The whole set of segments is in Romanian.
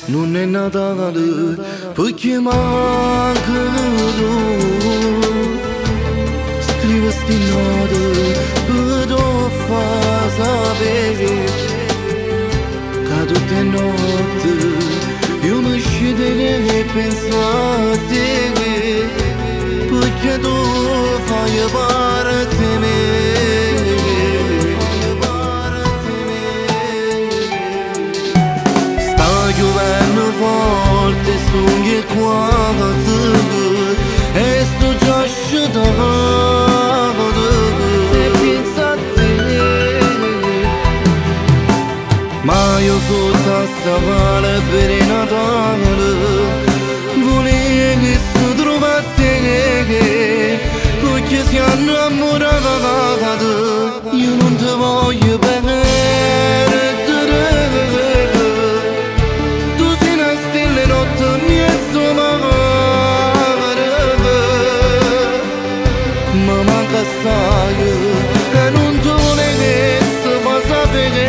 non è Natale perché manca tu. Scrivo sti note per far sapere che tutte le notti io mi scedo e penso a te, perché tu fai parte di me. Volte sunghe quando e sto già sciutato e pensa a te, ma io sotto sta male per il Natale volevo che si trova a te, perché si è innamorata, io non ti voglio bene. E non ti vuole che si fa sapere,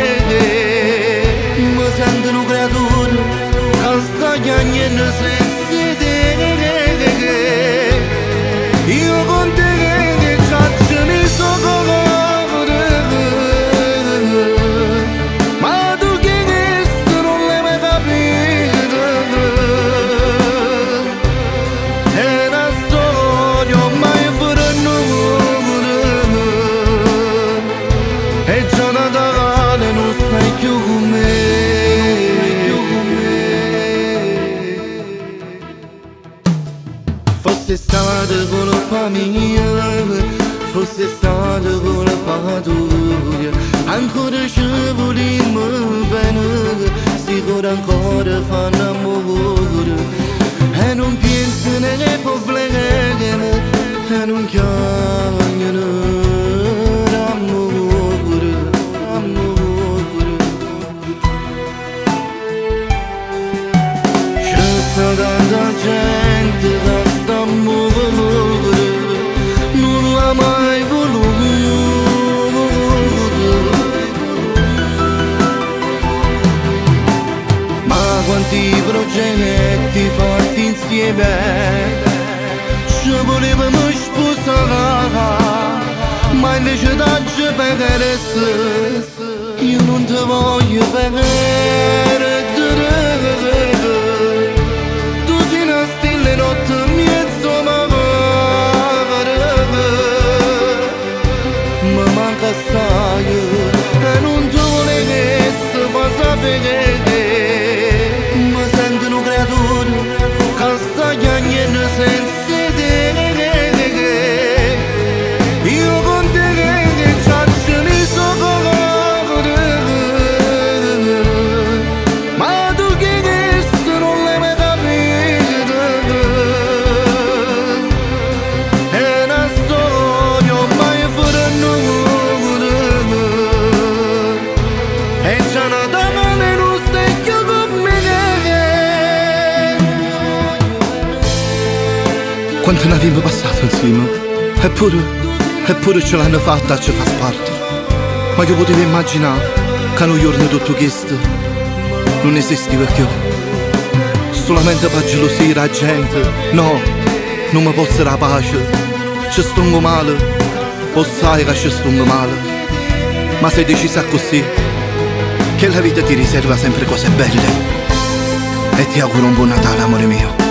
mi sento una creatura che sta chiagnando senza te. Io con te che ci mi sono ma tu che questo non l'hai mai capito. È una storia mai fuori e già Natale non stai più con me. Fosse stata colpa mia, fosse stata colpa tua, ancora ci volimmo bene, sicuro ancora fanno amore, e non penso nei problemi, e non chiamano. Tanta gente da st'amore non l'ha mai voluto, ma quanti progetti fatti insieme ci volevamo sposare, ma invece d'oggi per io non ti voglio vedere. Notte mezzo ma manca assai e non ti vuole che si fa sapere, mi sento una creatura che sta chiagnando senza te. Io con te che ci mi sono ma tu che questo non l'hai mai capito. Quanto ne abbiamo passato insieme, eppure ce l'hanno fatta, ci fa parte. Ma io potevo immaginare che un giorno tutto questo non esisteva più. Solamente per gelosia la gente, no, non mi posso dare pace. Ci sto male, o sai che ci sto male, ma sei decisa così, che la vita ti riserva sempre cose belle. E ti auguro un buon Natale, amore mio.